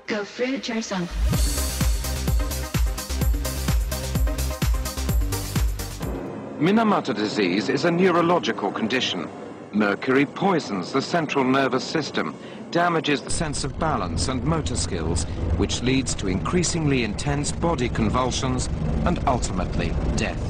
Go fruit yourself. Minamata disease is a neurological condition. Mercury poisons the central nervous system, damages the sense of balance and motor skills, which leads to increasingly intense body convulsions and ultimately death.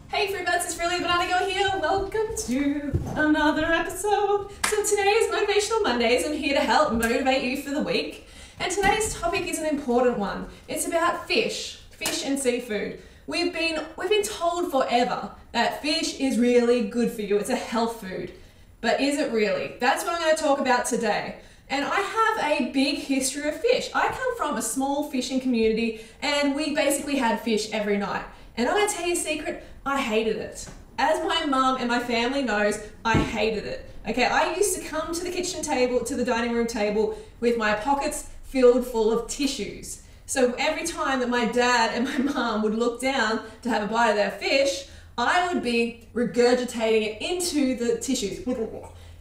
Hey Fruitbats, it's Freely Banana Girl here. Welcome to another episode. So today is Motivational Mondays. I'm here to help motivate you for the week. And today's topic is an important one. It's about fish and seafood. We've been told forever that fish is really good for you. It's a health food. But is it really? That's what I'm going to talk about today. And I have a big history of fish. I come from a small fishing community and we basically had fish every night. And I'm going to tell you a secret, I hated it. As my mum and my family knows, I hated it. Okay, I used to come to the kitchen table, to the dining room table with my pockets filled full of tissues. So every time that my dad and my mum would look down to have a bite of their fish, I would be regurgitating it into the tissues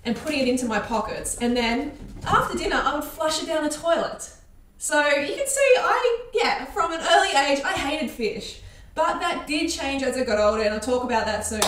and putting it into my pockets. And then after dinner, I would flush it down the toilet. So you can see, from an early age, I hated fish. But that did change as I got older, and I'll talk about that soon.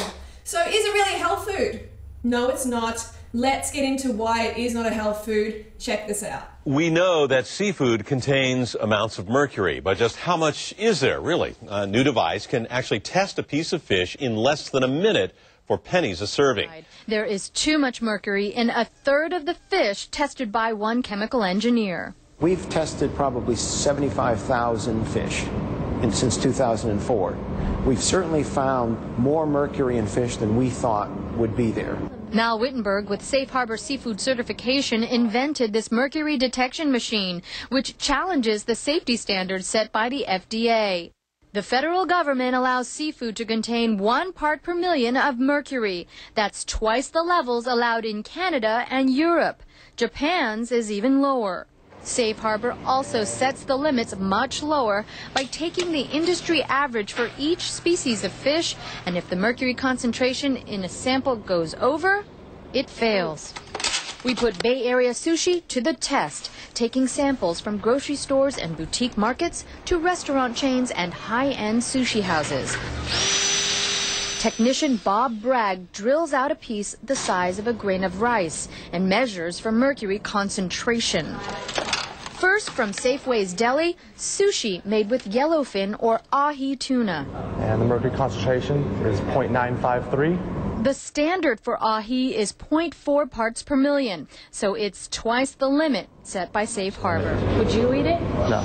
So is it really a health food? No, it's not. Let's get into why it is not a health food. Check this out. We know that seafood contains amounts of mercury, but just how much is there, really? A new device can actually test a piece of fish in less than a minute for pennies a serving. There is too much mercury in a third of the fish tested by one chemical engineer. We've tested probably 75,000 fish since 2004. We've certainly found more mercury in fish than we thought would be there. Mal Wittenberg with Safe Harbor Seafood Certification invented this mercury detection machine, which challenges the safety standards set by the FDA. The federal government allows seafood to contain 1 part per million of mercury. That's twice the levels allowed in Canada and Europe. Japan's is even lower. Safe Harbor also sets the limits much lower by taking the industry average for each species of fish, and if the mercury concentration in a sample goes over, it fails. We put Bay Area sushi to the test, taking samples from grocery stores and boutique markets to restaurant chains and high-end sushi houses. Technician Bob Bragg drills out a piece the size of a grain of rice and measures for mercury concentration. First, from Safeway's Deli, sushi made with yellowfin or ahi tuna. And the mercury concentration is 0.953. The standard for ahi is 0.4 parts per million, so it's twice the limit set by Safe Harbor. Would you eat it? No.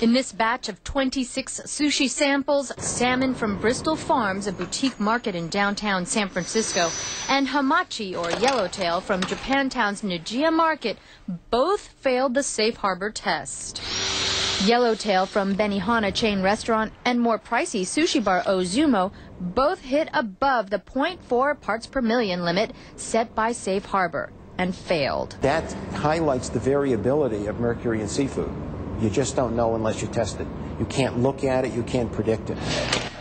In this batch of 26 sushi samples, salmon from Bristol Farms, a boutique market in downtown San Francisco, and hamachi, or yellowtail, from Japantown's Nijiya Market, both failed the Safe Harbor test. Yellowtail from Benihana chain restaurant and more pricey sushi bar Ozumo both hit above the 0.4 parts per million limit set by Safe Harbor and failed. That highlights the variability of mercury in seafood. You just don't know unless you test it. You can't look at it, you can't predict it.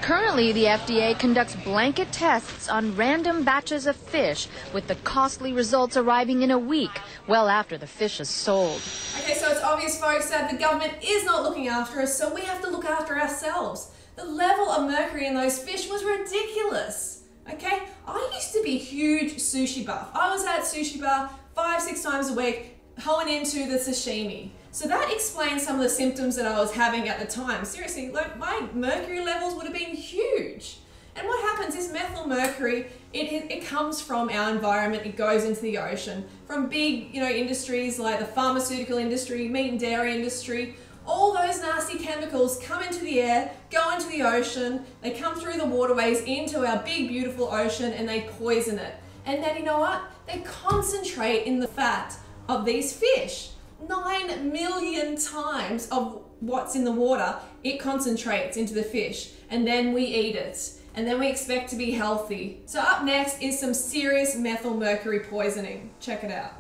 Currently, the FDA conducts blanket tests on random batches of fish, with the costly results arriving in a week, well after the fish is sold. Okay, so it's obvious, folks, that the government is not looking after us, so we have to look after ourselves. The level of mercury in those fish was ridiculous. Okay, I used to be a huge sushi buff. I was at sushi bar 5-6 times a week, honing into the sashimi. So that explains some of the symptoms that I was having at the time. Seriously, like my mercury levels would have been huge. And what happens is methyl mercury, it comes from our environment, it goes into the ocean. From big, industries like the pharmaceutical industry, meat and dairy industry, all those nasty chemicals come into the air, go into the ocean, they come through the waterways into our big, beautiful ocean, and they poison it. And then you know what? They concentrate in the fat of these fish. 9 million times of what's in the water, it concentrates into the fish, and then we eat it, and then we expect to be healthy. So up next is some serious methyl mercury poisoning. Check it out.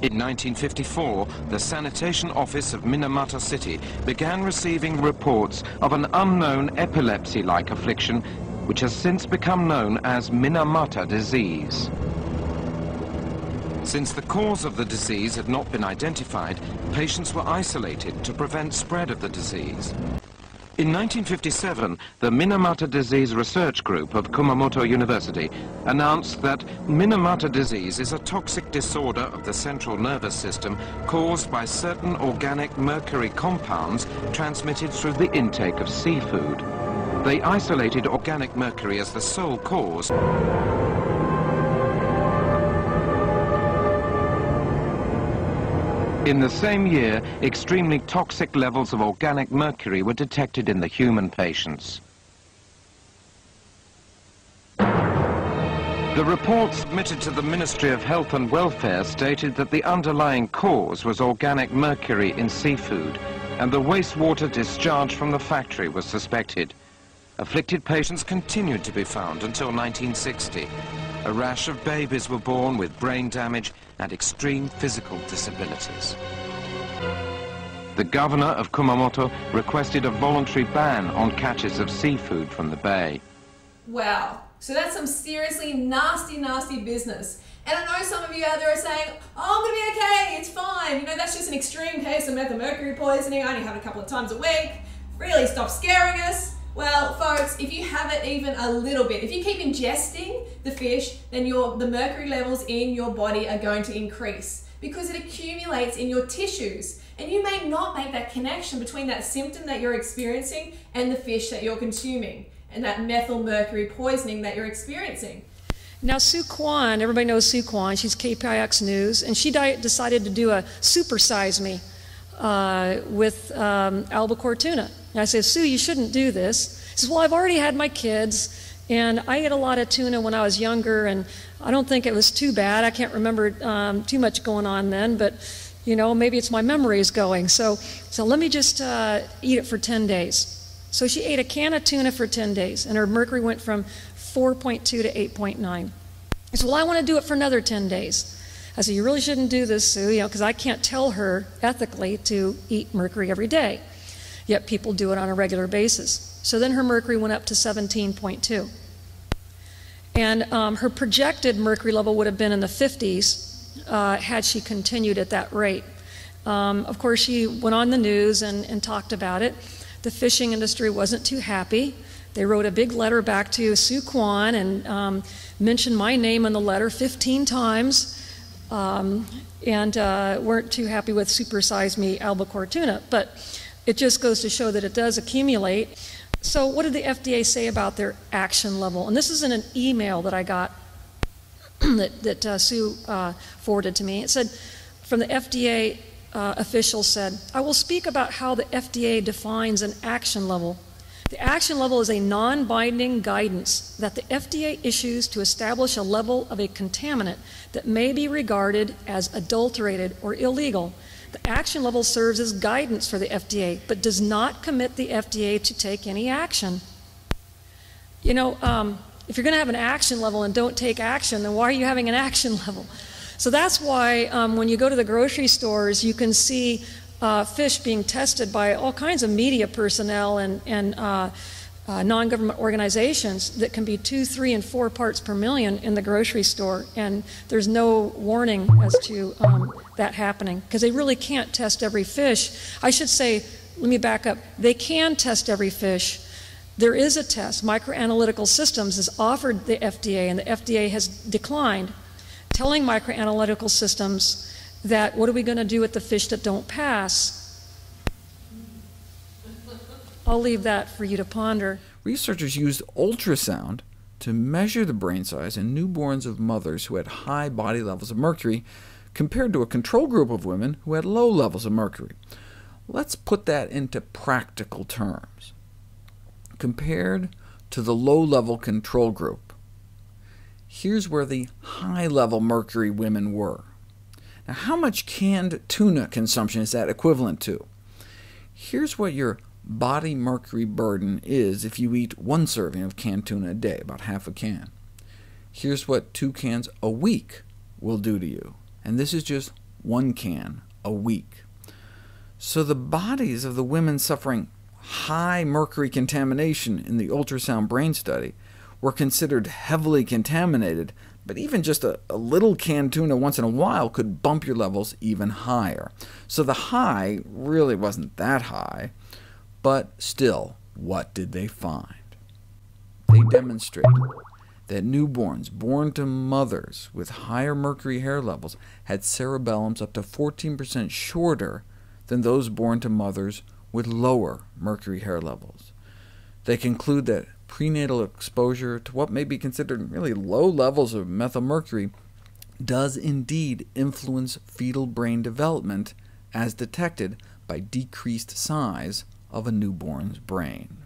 In 1954, the Sanitation Office of Minamata City began receiving reports of an unknown epilepsy-like affliction, which has since become known as Minamata disease. Since the cause of the disease had not been identified, patients were isolated to prevent spread of the disease. In 1957, the Minamata Disease Research Group of Kumamoto University announced that Minamata disease is a toxic disorder of the central nervous system caused by certain organic mercury compounds transmitted through the intake of seafood. They isolated organic mercury as the sole cause. In the same year, extremely toxic levels of organic mercury were detected in the human patients. The report submitted to the Ministry of Health and Welfare stated that the underlying cause was organic mercury in seafood, and the wastewater discharge from the factory was suspected. Afflicted patients continued to be found until 1960. A rash of babies were born with brain damage and extreme physical disabilities. The governor of Kumamoto requested a voluntary ban on catches of seafood from the bay. Wow, so that's some seriously nasty, nasty business. And I know some of you out there are saying, oh, I'm gonna be okay, it's fine. You know, that's just an extreme case of methylmercury poisoning. I only have it a couple of times a week. Really, stop scaring us. Well, folks, if you have it even a little bit, if you keep ingesting the fish, then the mercury levels in your body are going to increase because it accumulates in your tissues. And you may not make that connection between that symptom that you're experiencing and the fish that you're consuming and that methylmercury poisoning that you're experiencing. Now, Sue Kwan, everybody knows Sue Kwan, she's KPIX News, and she decided to do a supersize me with albacore tuna. And I said, Sue, you shouldn't do this. She says, well, I've already had my kids, and I ate a lot of tuna when I was younger, and I don't think it was too bad. I can't remember too much going on then, but, you know, maybe it's my memories going. So let me just eat it for 10 days. So she ate a can of tuna for 10 days, and her mercury went from 4.2 to 8.9. I said, well, I want to do it for another 10 days. I said, you really shouldn't do this, Sue, you know, because I can't tell her ethically to eat mercury every day. Yet people do it on a regular basis. So then her mercury went up to 17.2. And her projected mercury level would have been in the 50s had she continued at that rate. Of course, she went on the news and talked about it. The fishing industry wasn't too happy. They wrote a big letter back to Sue Kwan and mentioned my name in the letter 15 times. And weren't too happy with supersize me albacore tuna. But it just goes to show that it does accumulate. So what did the FDA say about their action level? And this is in an email that I got that Sue forwarded to me. It said, from the FDA official said, I will speak about how the FDA defines an action level. The action level is a non-binding guidance that the FDA issues to establish a level of a contaminant that may be regarded as adulterated or illegal. The action level serves as guidance for the FDA, but does not commit the FDA to take any action. You know, if you're going to have an action level and don't take action, then why are you having an action level? So that's why when you go to the grocery stores, you can see fish being tested by all kinds of media personnel and non-government organizations that can be 2, 3, and 4 parts per million in the grocery store, and there's no warning as to that happening because they really can't test every fish. I should say, let me back up, they can test every fish. There is a test. Microanalytical Systems has offered the FDA, and the FDA has declined, telling Microanalytical Systems that what are we going to do with the fish that don't pass? I'll leave that for you to ponder. Researchers used ultrasound to measure the brain size in newborns of mothers who had high body levels of mercury compared to a control group of women who had low levels of mercury. Let's put that into practical terms. Compared to the low-level control group, here's where the high-level mercury women were. Now, how much canned tuna consumption is that equivalent to? Here's what your body mercury burden is if you eat 1 serving of canned tuna a day, about half a can. Here's what 2 cans a week will do to you, and this is just 1 can a week. So the bodies of the women suffering high mercury contamination in the ultrasound brain study were considered heavily contaminated But even just a little canned tuna once in a while could bump your levels even higher. So the high really wasn't that high, but still, what did they find? They demonstrated that newborns born to mothers with higher mercury hair levels had cerebellums up to 14% shorter than those born to mothers with lower mercury hair levels. They conclude that prenatal exposure to what may be considered really low levels of methylmercury does indeed influence fetal brain development, as detected by decreased size of a newborn's brain.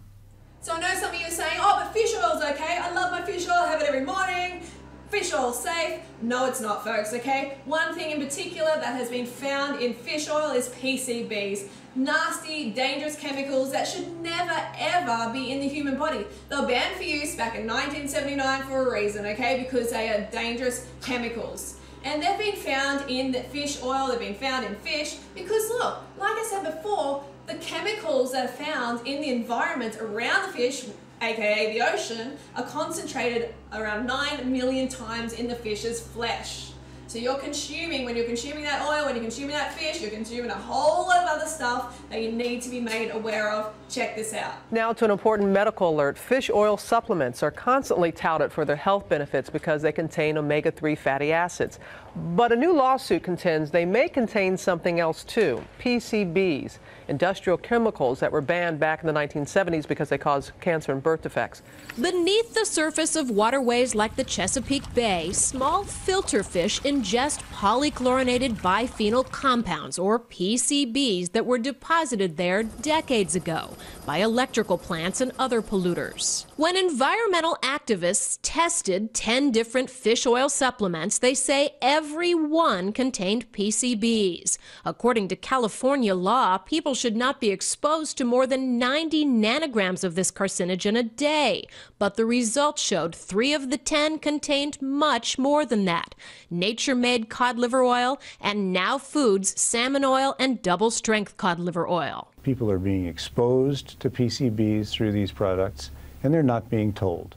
So I know some of you are saying, oh, but fish oil's okay. I love my fish oil, I have it every morning. Fish oil's safe. No, it's not, folks, okay? One thing in particular that has been found in fish oil is PCBs. Nasty, dangerous chemicals that should never, ever be in the human body. They were banned for use back in 1979 for a reason, okay? Because they are dangerous chemicals. And they've been found in the fish oil, they've been found in fish, because look, like I said before, the chemicals that are found in the environment around the fish, aka the ocean, are concentrated around 9 million times in the fish's flesh. So you're consuming, when you're consuming that oil, when you're consuming that fish, you're consuming a whole lot of other stuff that you need to be made aware of. Check this out. Now to an important medical alert. Fish oil supplements are constantly touted for their health benefits because they contain omega-3 fatty acids. But a new lawsuit contends they may contain something else too, PCBs, industrial chemicals that were banned back in the 1970s because they cause cancer and birth defects. Beneath the surface of waterways like the Chesapeake Bay, small filter fish ingest polychlorinated biphenyl compounds, or PCBs, that were deposited there decades ago by electrical plants and other polluters. When environmental activists tested 10 different fish oil supplements, they say every one contained PCBs. According to California law, people should not be exposed to more than 90 nanograms of this carcinogen a day. But the results showed 3 of the 10 contained much more than that. Nature-made cod liver oil, and Now Foods salmon oil and double-strength cod liver oil. People are being exposed to PCBs through these products, and they're not being told.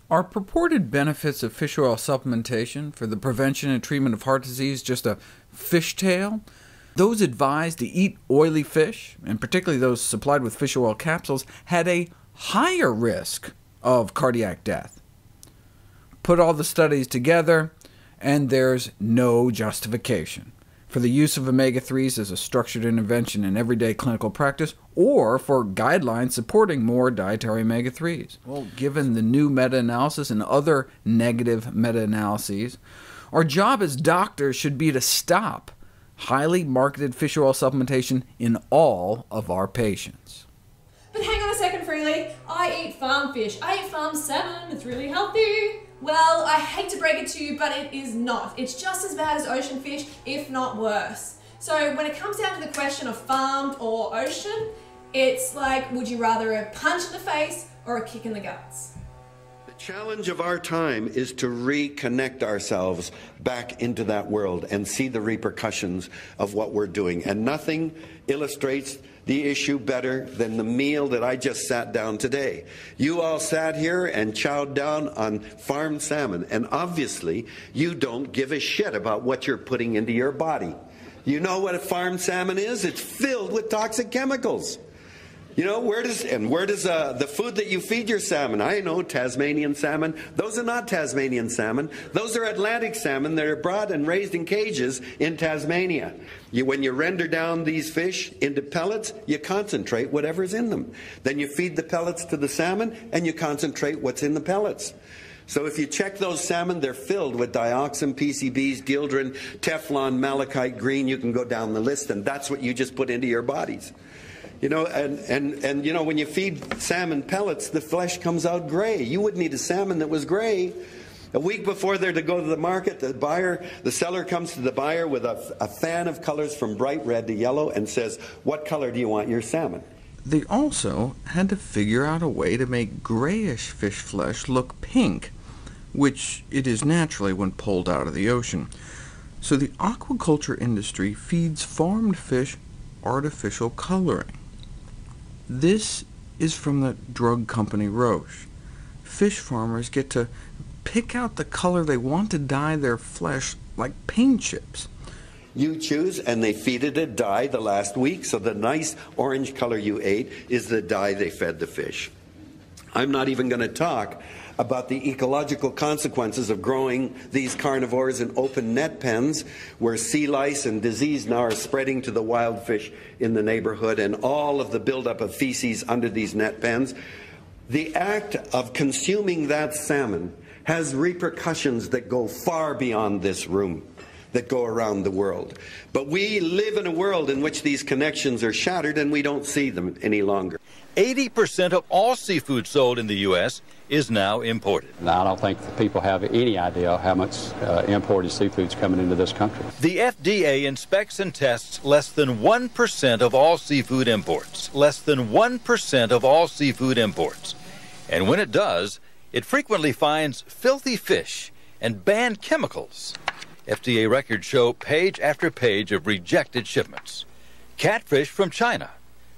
Are purported benefits of fish oil supplementation for the prevention and treatment of heart disease just a fishtail? Those advised to eat oily fish, and particularly those supplied with fish oil capsules, had a higher risk of cardiac death. Put all the studies together, and there's no justification for the use of omega-3s as a structured intervention in everyday clinical practice, or for guidelines supporting more dietary omega-3s. Well, given the new meta-analysis and other negative meta-analyses, our job as doctors should be to stop highly marketed fish oil supplementation in all of our patients. But hang on a second, Freely. I eat farm fish. I eat farm salmon. It's really healthy. Well, I hate to break it to you, but it is not. It's just as bad as ocean fish, if not worse. So when it comes down to the question of farmed or ocean, it's like, would you rather a punch in the face or a kick in the guts? The challenge of our time is to reconnect ourselves back into that world and see the repercussions of what we're doing. And nothing illustrates the issue better than the meal that I just sat down today. You all sat here and chowed down on farmed salmon, and obviously you don't give a shit about what you're putting into your body. You know what a farmed salmon is? It's filled with toxic chemicals. You know, where does the food that you feed your salmon? I know Tasmanian salmon. Those are not Tasmanian salmon. Those are Atlantic salmon that are brought and raised in cages in Tasmania. When you render down these fish into pellets, you concentrate whatever's in them. Then you feed the pellets to the salmon, and you concentrate what's in the pellets. So if you check those salmon, they're filled with dioxin, PCBs, gildrin, Teflon, malachite green. You can go down the list, and that's what you just put into your bodies. You know, and you know, when you feed salmon pellets, the flesh comes out gray. You wouldn't eat a salmon that was gray. A week before they're to go to the market, the seller comes to the buyer with a fan of colors from bright red to yellow and says, "What color do you want your salmon?" They also had to figure out a way to make grayish fish flesh look pink, which it is naturally when pulled out of the ocean. So the aquaculture industry feeds farmed fish artificial coloring. This is from the drug company Roche. Fish farmers get to pick out the color they want to dye their flesh like paint chips. You choose, and they feed it a dye the last week, so the nice orange color you ate is the dye they fed the fish. I'm not even going to talk about the ecological consequences of growing these carnivores in open net pens where sea lice and disease now are spreading to the wild fish in the neighborhood, and all of the buildup of feces under these net pens. The act of consuming that salmon has repercussions that go far beyond this room, that go around the world. But we live in a world in which these connections are shattered and we don't see them any longer. 80% of all seafood sold in the U.S. is now imported. Now, I don't think that people have any idea how much imported seafood's coming into this country. The FDA inspects and tests less than 1% of all seafood imports. Less than 1% of all seafood imports. And when it does, it frequently finds filthy fish and banned chemicals. FDA records show page after page of rejected shipments. Catfish from China,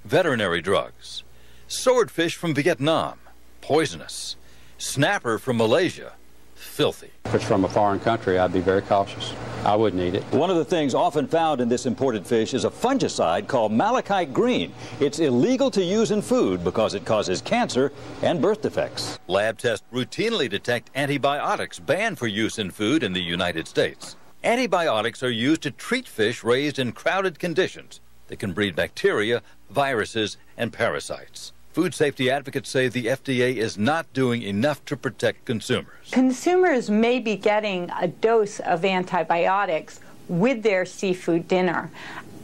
veterinary drugs. Swordfish from Vietnam, poisonous. Snapper from Malaysia, filthy. If it's from a foreign country, I'd be very cautious. I wouldn't eat it. One of the things often found in this imported fish is a fungicide called malachite green. It's illegal to use in food because it causes cancer and birth defects. Lab tests routinely detect antibiotics banned for use in food in the United States. Antibiotics are used to treat fish raised in crowded conditions that can breed bacteria, viruses, and parasites. Food safety advocates say the FDA is not doing enough to protect consumers. Consumers may be getting a dose of antibiotics with their seafood dinner,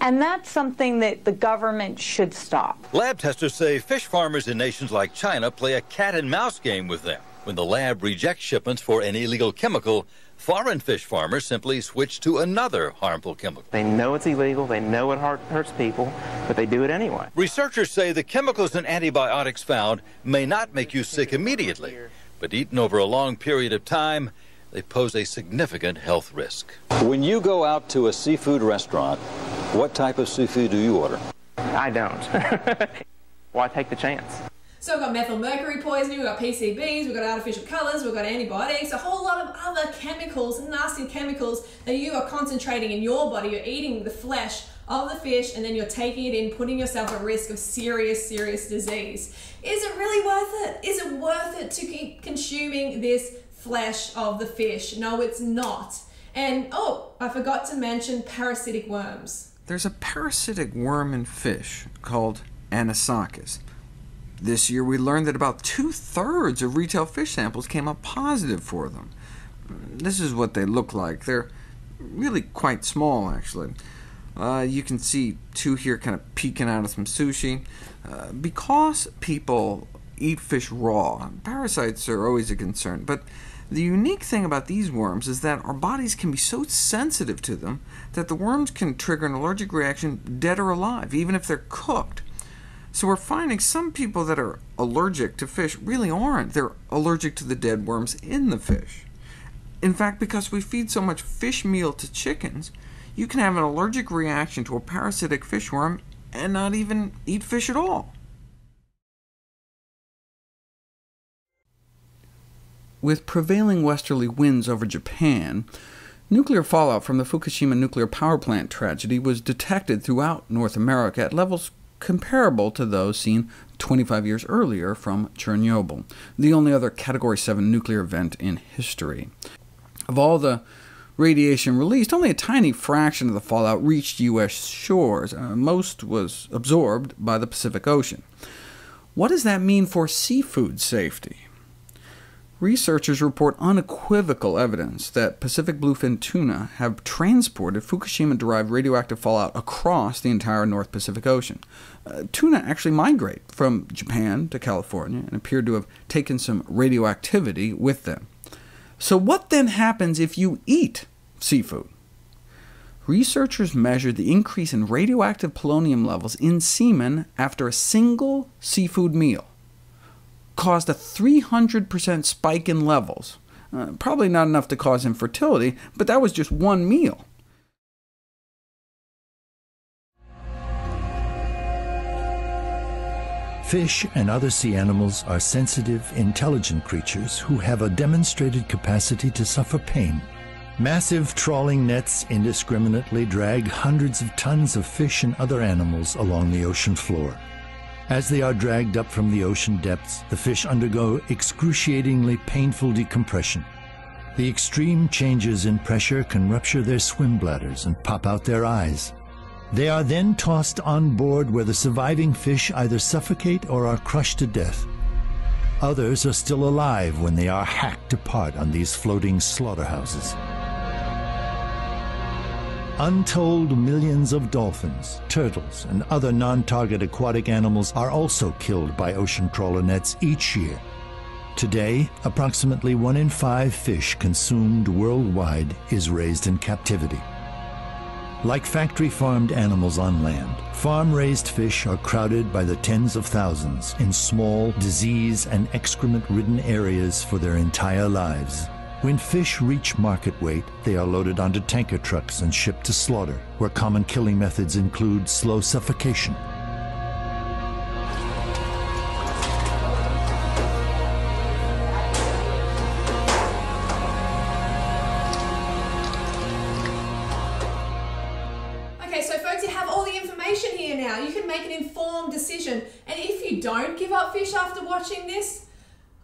and that's something that the government should stop. Lab testers say fish farmers in nations like China play a cat-and-mouse game with them. When the lab rejects shipments for an illegal chemical, foreign fish farmers simply switch to another harmful chemical. They know it's illegal, they know it hurts people, but they do it anyway. Researchers say the chemicals and antibiotics found may not make you sick immediately, but eaten over a long period of time, they pose a significant health risk. When you go out to a seafood restaurant, what type of seafood do you order? I don't. Why take the chance? So we've got methyl mercury poisoning, we've got PCBs, we've got artificial colours, we've got antibiotics, a whole lot of other chemicals, nasty chemicals that you are concentrating in your body. You're eating the flesh of the fish and then you're taking it in, putting yourself at risk of serious, serious disease. Is it really worth it? Is it worth it to keep consuming this flesh of the fish? No, it's not. And, oh, I forgot to mention parasitic worms. There's a parasitic worm in fish called Anisakis. This year we learned that about 2/3 of retail fish samples came up positive for them. This is what they look like. They're really quite small, actually. You can see two here kind of peeking out of some sushi. Because people eat fish raw, parasites are always a concern, but the unique thing about these worms is that our bodies can be so sensitive to them that the worms can trigger an allergic reaction dead or alive, even if they're cooked. So we're finding some people that are allergic to fish really aren't. They're allergic to the dead worms in the fish. In fact, because we feed so much fish meal to chickens, you can have an allergic reaction to a parasitic fish worm and not even eat fish at all. With prevailing westerly winds over Japan, nuclear fallout from the Fukushima nuclear power plant tragedy was detected throughout North America at levels comparable to those seen 25 years earlier from Chernobyl, the only other Category 7 nuclear event in history. Of all the radiation released, only a tiny fraction of the fallout reached U.S. shores. Most was absorbed by the Pacific Ocean. What does that mean for seafood safety? Researchers report unequivocal evidence that Pacific bluefin tuna have transported Fukushima-derived radioactive fallout across the entire North Pacific Ocean. Tuna actually migrate from Japan to California and appear to have taken some radioactivity with them. So what then happens if you eat seafood? Researchers measured the increase in radioactive polonium levels in semen after a single seafood meal. Caused a 300% spike in levels. Probably not enough to cause infertility, but that was just one meal. Fish and other sea animals are sensitive, intelligent creatures who have a demonstrated capacity to suffer pain. Massive trawling nets indiscriminately drag hundreds of tons of fish and other animals along the ocean floor. As they are dragged up from the ocean depths, the fish undergo excruciatingly painful decompression. The extreme changes in pressure can rupture their swim bladders and pop out their eyes. They are then tossed on board where the surviving fish either suffocate or are crushed to death. Others are still alive when they are hacked apart on these floating slaughterhouses. Untold millions of dolphins, turtles, and other non-target aquatic animals are also killed by ocean trawler nets each year. Today, approximately 1 in 5 fish consumed worldwide is raised in captivity. Like factory-farmed animals on land, farm-raised fish are crowded by the tens of thousands in small, disease- and excrement-ridden areas for their entire lives. When fish reach market weight, they are loaded onto tanker trucks and shipped to slaughter, where common killing methods include slow suffocation. Okay, so folks, you have all the information here now. You can make an informed decision. And if you don't give up fish after watching this,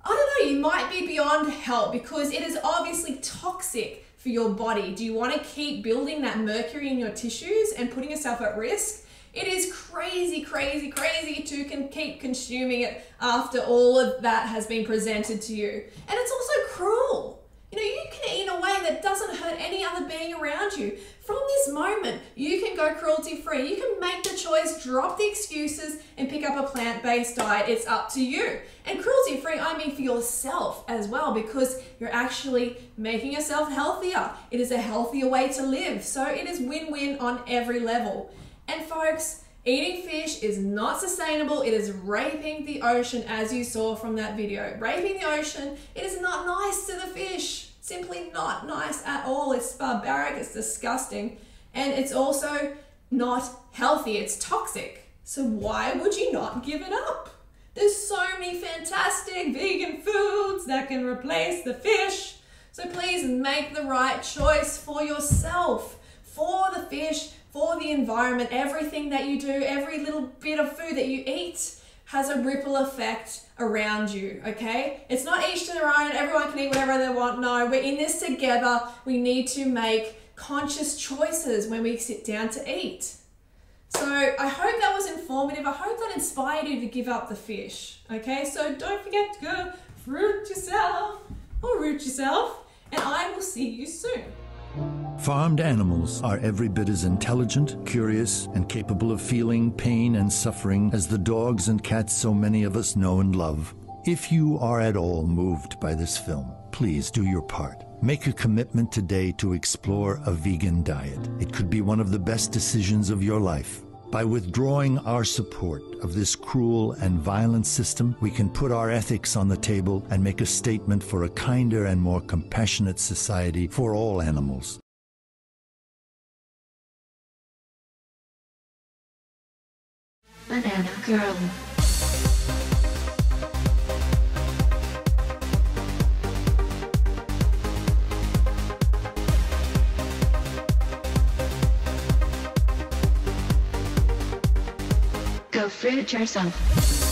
I don't know, you might be beyond help because it is obviously toxic for your body. Do you want to keep building that mercury in your tissues and putting yourself at risk? It is crazy, crazy, crazy to keep consuming it after all of that has been presented to you. And it's also cruel. You know, you can eat in a way that doesn't hurt any other being around you. From this moment, you can go cruelty-free. You can make the choice, drop the excuses, and pick up a plant-based diet. It's up to you. And cruelty-free, I mean for yourself as well, because you're actually making yourself healthier. It is a healthier way to live. So it is win-win on every level. And folks, eating fish is not sustainable. It is raping the ocean, as you saw from that video. Raping the ocean, it is not nice to the fish. Simply not nice at all. It's barbaric, it's disgusting, and it's also not healthy. It's toxic. So why would you not give it up? There's so many fantastic vegan foods that can replace the fish. So please make the right choice for yourself, for the fish, for the environment. Everything that you do, every little bit of food that you eat has a ripple effect around you, okay? It's not each to their own, everyone can eat whatever they want. No, we're in this together. We need to make conscious choices when we sit down to eat. So I hope that was informative. I hope that inspired you to give up the fish, okay? So don't forget to go fruit yourself or root yourself, and I will see you soon. Farmed animals are every bit as intelligent, curious, and capable of feeling pain and suffering as the dogs and cats so many of us know and love. If you are at all moved by this film, please do your part. Make a commitment today to explore a vegan diet. It could be one of the best decisions of your life. By withdrawing our support of this cruel and violent system, we can put our ethics on the table and make a statement for a kinder and more compassionate society for all animals. Banana Girl. Go fruit yourself.